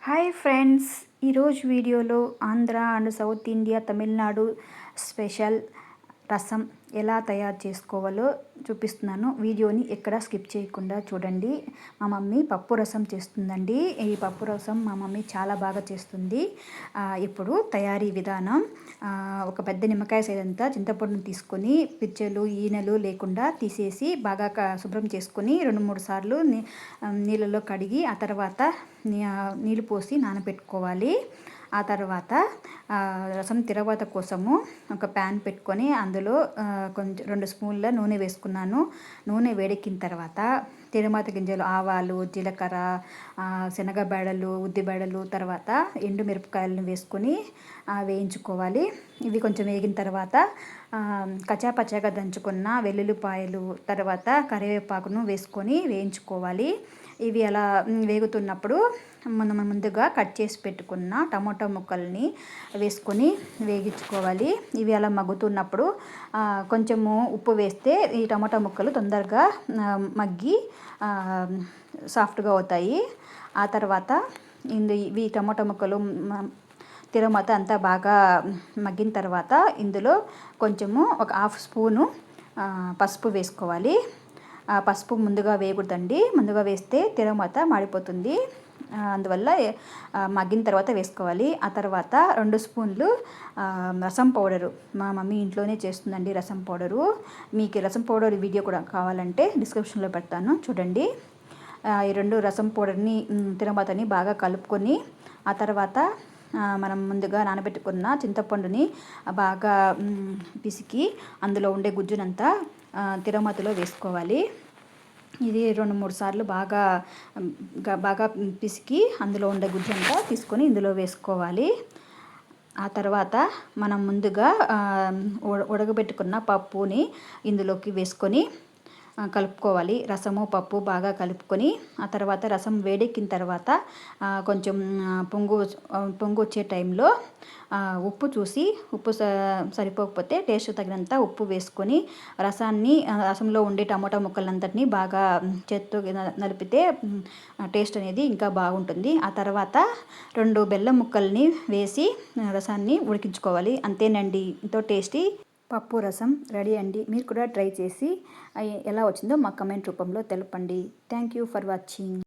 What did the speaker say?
Hi friends, ఈరోజు వీడియోలో Andhra and south India Tamil Nadu special రసం ఎలా తయారు చేసుకోవాలో చూపిస్తున్నాను. వీడియోని ఎక్కడ స్కిప్ చేయకుండా చూడండి. మా మమ్మీ పప్పు రసం చేస్తుందండి. ఈ పప్పు రసం మా మమ్మీ చాలా బాగా చేస్తుంది. ఇప్పుడు తయారీ విధానం: ఒక పెద్ద నిమ్మకాయ సైజంతా చింతపండును తీసుకొని పిచ్చెలు ఈనెలు లేకుండా తీసేసి బాగా శుభ్రం చేసుకొని 2-3 సార్లు నీళ్ళలో కడిగి ఆ తర్వాత నీళ్ళు పోసి నానబెట్టుకోవాలి. ఆ తర్వాత రసం తిరగవాత కోసము ఒక ప్యాన్ పెట్టుకొని అందులో కొంచెం 2 స్పూన్ల నూనె వేసుకున్నాను. నూనె వేడెక్కిన తర్వాత తిరువాత గింజలు, ఆవాలు, జీలకర్ర, శనగబేడలు, ఉద్దిబేడలు, తర్వాత ఎండుమిరపకాయలను వేసుకొని వేయించుకోవాలి. ఇవి కొంచెం వేగిన తర్వాత కచ్చాపచ్చాగా దంచుకున్న వెల్లుల్లిపాయలు, తర్వాత కరివేపాకును వేసుకొని వేయించుకోవాలి. ఇవి అలా వేగుతున్నప్పుడు మనం ముందుగా కట్ చేసి పెట్టుకున్న టమాటో ముక్కల్ని వేసుకొని వేగించుకోవాలి. ఇవి అలా మగ్గుతున్నప్పుడు కొంచెము ఉప్పు వేస్తే ఈ టమాటో ముక్కలు తొందరగా మగ్గి సాఫ్ట్గా అవుతాయి. ఆ తర్వాత ఇవి టమాటో ముక్కలు తిరగమాత అంతా బాగా మగ్గిన తర్వాత ఇందులో కొంచెము ఒక 1/2 స్పూను పసుపు వేసుకోవాలి. పసుపు ముందుగా వేయకూడదండి, ముందుగా వేస్తే తిరగమాత మాడిపోతుంది. అందువల్ల మగ్గిన తర్వాత వేసుకోవాలి. ఆ తర్వాత 2 స్పూన్లు రసం పౌడరు, మా మమ్మీ ఇంట్లోనే చేస్తుందండి రసం పౌడరు. మీకు రసం పౌడర్ వీడియో కూడా కావాలంటే డిస్క్రిప్షన్లో పెడతాను, చూడండి. ఈ 2 రసం పౌడర్ని తిరగమాతని బాగా కలుపుకొని ఆ తర్వాత మనం ముందుగా నానబెట్టుకున్న చింతపండుని బాగా పిసికి అందులో ఉండే గుజ్జునంతా తిరగమాతలో వేసుకోవాలి. ఇది 2-3 సార్లు బాగా పిసికి అందులో ఉండే గుజ్జంతా తీసుకొని ఇందులో వేసుకోవాలి. ఆ తర్వాత మనం ముందుగా ఉడకబెట్టుకున్న పప్పుని ఇందులోకి వేసుకొని కలుపుకోవాలి. రసము పప్పు బాగా కలుపుకొని ఆ తర్వాత రసం వేడెక్కిన తర్వాత కొంచెం పొంగు వచ్చే టైంలో ఉప్పు చూసి, ఉప్పు సరిపోకపోతే టేస్ట్ తగినంత ఉప్పు వేసుకొని రసంలో ఉండే టమాటా ముక్కలంతటినీ బాగా చేత్తో నలిపితే టేస్ట్ అనేది ఇంకా బాగుంటుంది. ఆ తర్వాత 2 బెల్లం ముక్కల్ని వేసి రసాన్ని ఉడికించుకోవాలి. అంతేనండి, ఎంతో టేస్టీ పప్పు రసం రెడీ అండి. మీరు కూడా ట్రై చేసి ఎలా వచ్చిందో మా కమెంట్ రూపంలో తెలపండి. Thank you for watching.